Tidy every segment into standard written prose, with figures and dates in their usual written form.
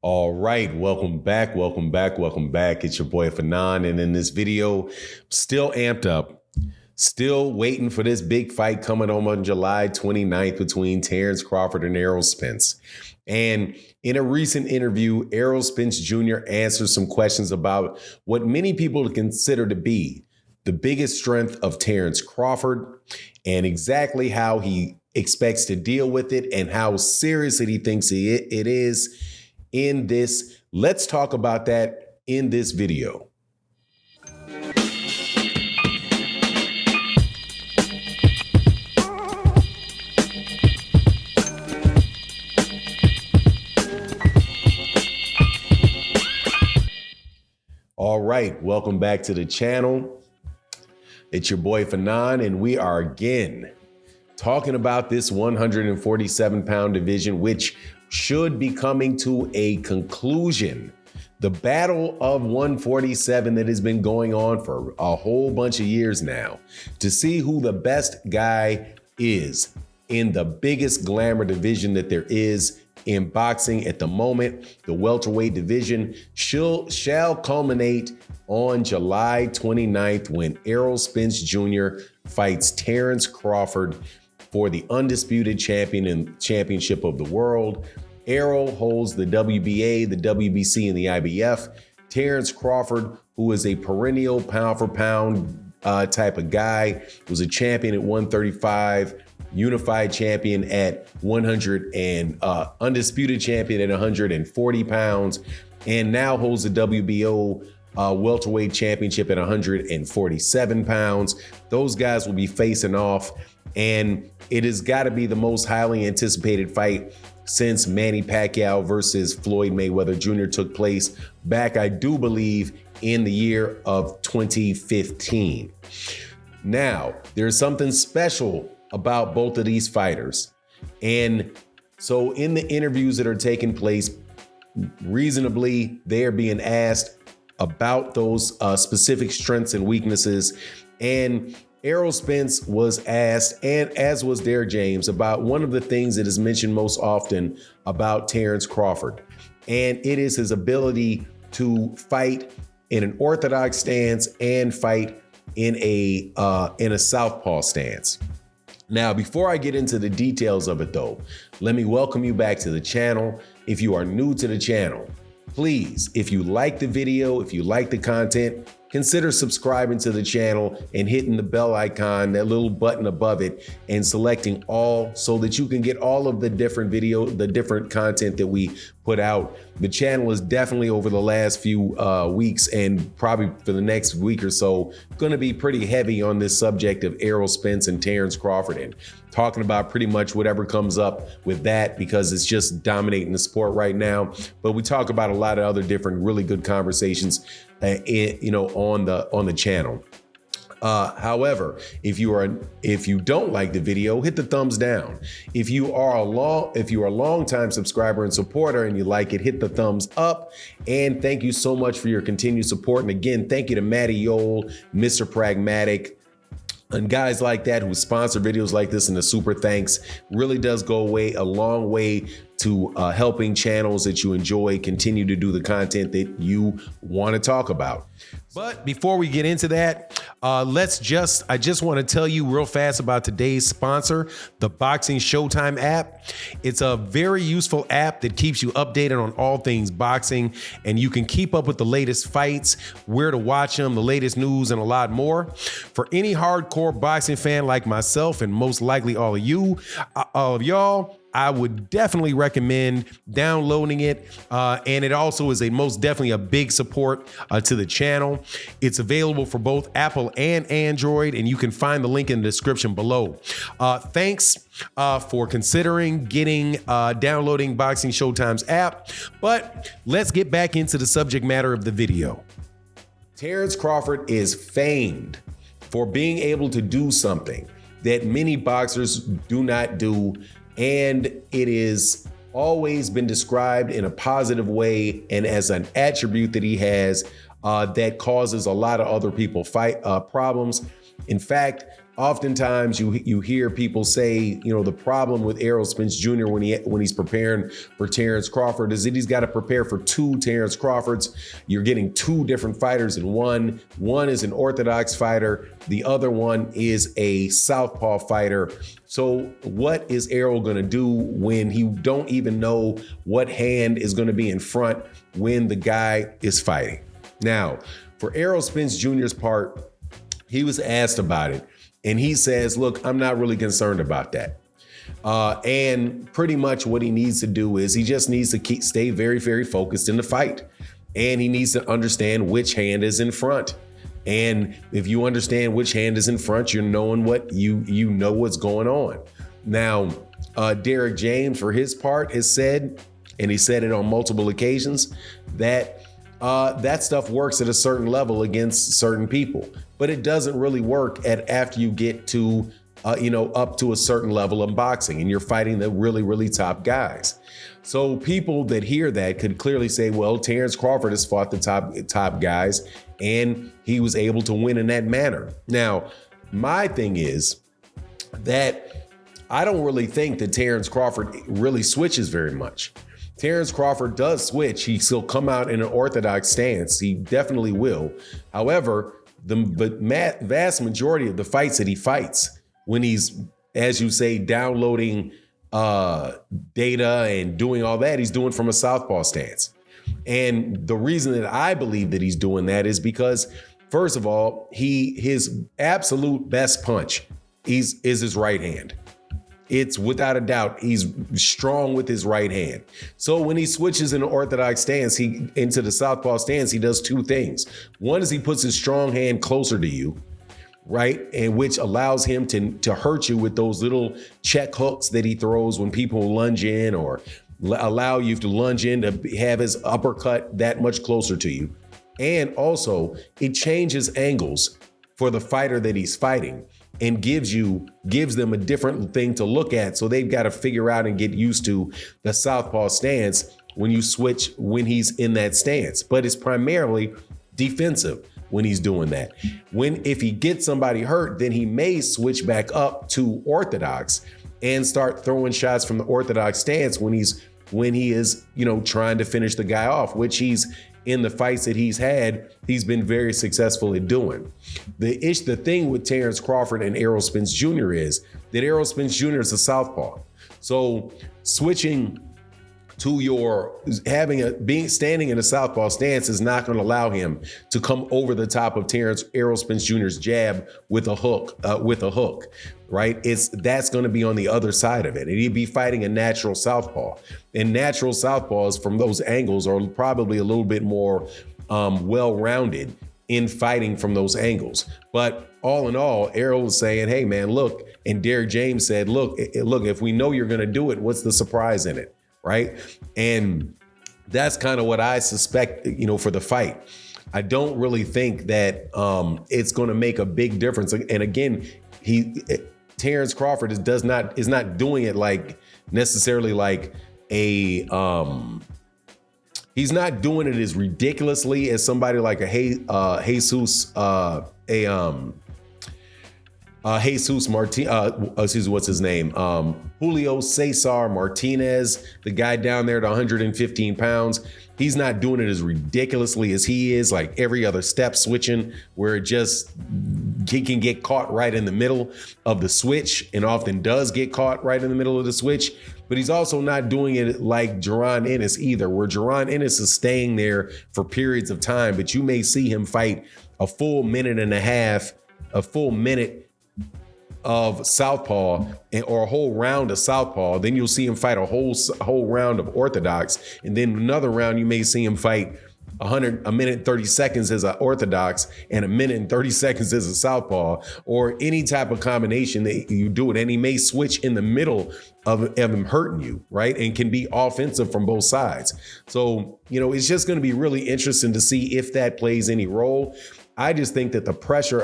All right, welcome back. It's your boy Fanon, and in this video, still amped up, still waiting for this big fight coming on July 29th between Terence Crawford and Errol Spence. And in a recent interview, Errol Spence Jr. answered some questions about what many people consider to be the biggest strength of Terence Crawford and exactly how he expects to deal with it and how serious he thinks it is in this. Let's talk about that in this video. All right, welcome back to the channel. It's your boy Fanon, and we are again talking about this 147-pound division, which should be coming to a conclusion. The battle of 147 that has been going on for a whole bunch of years now to see who the best guy is in the biggest glamour division that there is in boxing at the moment. The welterweight division shall culminate on July 29th when Errol Spence Jr. fights Terence Crawford for the undisputed championship of the world. Errol holds the WBA, the WBC, and the IBF. Terence Crawford, who is a perennial pound-for-pound type of guy, was a champion at 135, unified champion at 100, and undisputed champion at 140 pounds, and now holds the WBO welterweight championship at 147 pounds. Those guys will be facing off, and it has got to be the most highly anticipated fight since Manny Pacquiao versus Floyd Mayweather Jr. took place back, I do believe, in the year of 2015. Now, there's something special about both of these fighters. And so in the interviews that are taking place, reasonably, they are being asked about those specific strengths and weaknesses. And Errol Spence was asked, and as was Derrick James, about one of the things that is mentioned most often about Terence Crawford. And it is his ability to fight in an orthodox stance and fight in a southpaw stance. Now, before I get into the details of it though, let me welcome you back to the channel. If you are new to the channel, please, if you like the video, if you like the content, consider subscribing to the channel and hitting the bell icon, that little button above it, and selecting all so that you can get all of the different different content that we put out. The channel is definitely over the last few weeks and probably for the next week or so going to be pretty heavy on this subject of Errol Spence and Terence Crawford and talking about pretty much whatever comes up with that because it's just dominating the sport right now. But we talk about a lot of other different really good conversations on the channel. However, if you don't like the video, hit the thumbs down. If you are a long-time subscriber and supporter and you like it, hit the thumbs up. And thank you so much for your continued support. And again, thank you to Matty Yole, Mr. Pragmatic, and guys like that who sponsor videos like this, and the super thanks really does go a long way to helping channels that you enjoy continue to do the content that you want to talk about. But before we get into that, I just want to tell you real fast about today's sponsor, the Boxing Showtime app. It's a very useful app that keeps you updated on all things boxing, and you can keep up with the latest fights, where to watch them, the latest news, and a lot more. For any hardcore boxing fan like myself, and most likely all of y'all, I would definitely recommend downloading it. And it also is most definitely a big support to the channel. It's available for both Apple and Android, and you can find the link in the description below. Thanks for considering downloading Boxing Showtime's app. But let's get back into the subject matter of the video. Terence Crawford is famed for being able to do something that many boxers do not do, and it is always been described in a positive way and as an attribute that he has that causes a lot of other people problems. In fact, oftentimes you hear people say, the problem with Errol Spence Jr. when he's preparing for Terence Crawford is that he's got to prepare for two Terence Crawfords. You're getting two different fighters in one. One is an orthodox fighter. The other one is a southpaw fighter. So what is Errol going to do when he don't even know what hand is going to be in front when the guy is fighting? Now, for Errol Spence Jr.'s part, he was asked about it. And he says, look, I'm not really concerned about that. And pretty much what he needs to do is he just needs to stay very, very focused in the fight. And he needs to understand which hand is in front. And if you understand which hand is in front, you're knowing what you know what's going on. Now, Derrick James, for his part, has said, and he said it on multiple occasions, that that stuff works at a certain level against certain people, but it doesn't really work after you get to, up to a certain level of boxing and you're fighting the really, really top guys. So people that hear that could clearly say, well, Terence Crawford has fought the top guys and he was able to win in that manner. Now, my thing is that I don't really think that Terence Crawford really switches very much. Terence Crawford does switch. He still come out in an orthodox stance. He definitely will. However, the vast majority of the fights that he fights, when he's, as you say, downloading data and doing all that, he's doing from a southpaw stance. And the reason that I believe that he's doing that is because, first of all, his absolute best punch is his right hand. It's without a doubt, he's strong with his right hand. So when he switches in an orthodox stance, into the southpaw stance, he does two things. One is he puts his strong hand closer to you, right? And which allows him to hurt you with those little check hooks that he throws when people lunge in, or allow you to lunge in to have his uppercut that much closer to you. And also it changes angles for the fighter that he's fighting, and gives them a different thing to look at. So they've got to figure out and get used to the southpaw stance when he's in that stance. But it's primarily defensive when he's doing that. If he gets somebody hurt, then he may switch back up to orthodox and start throwing shots from the orthodox stance when he is, trying to finish the guy off, which he's in the fights that he's had, he's been very successful at doing. The thing with Terence Crawford and Errol Spence Jr. is that Errol Spence Jr. is a southpaw. So switching to standing in a southpaw stance is not going to allow him to come over the top of Errol Spence Jr.'s jab with a hook, right? That's going to be on the other side of it. And he'd be fighting a natural southpaw. And natural southpaws from those angles are probably a little bit more well-rounded in fighting from those angles. But all in all, Errol was saying, hey man, look, and Derrick James said, look, if we know you're going to do it, what's the surprise in it? Right. And that's kind of what I suspect, for the fight. I don't really think that it's going to make a big difference. And again, Terence Crawford is not doing it like necessarily like he's not doing it as ridiculously as somebody like Jesus Martinez, what's his name? Julio Cesar Martinez, the guy down there at 115 pounds. He's not doing it as ridiculously as he is, like every other step switching, where he can get caught right in the middle of the switch, and often does get caught right in the middle of the switch. But he's also not doing it like Jaron Ennis either, where Jaron Ennis is staying there for periods of time, but you may see him fight a full minute and a half, a full minute of southpaw or a whole round of southpaw. Then you'll see him fight a whole round of orthodox, and then another round you may see him fight a minute and 30 seconds as an orthodox and a minute and 30 seconds as a southpaw, or any type of combination that you do it. And he may switch in the middle of him hurting you, right? And can be offensive from both sides. So, it's just going to be really interesting to see if that plays any role. I just think that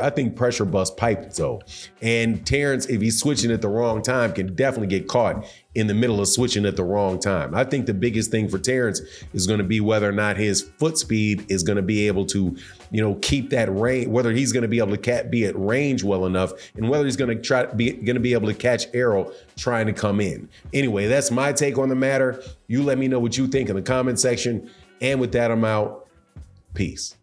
I think pressure busts pipe though. And Terence, if he's switching at the wrong time, can definitely get caught in the middle of switching at the wrong time. I think the biggest thing for Terence is going to be whether or not his foot speed is going to be able to, keep that range, whether he's going to be able to be at range well enough, and whether he's going to be able to catch Errol trying to come in. Anyway, that's my take on the matter. You let me know what you think in the comment section. And with that, I'm out. Peace.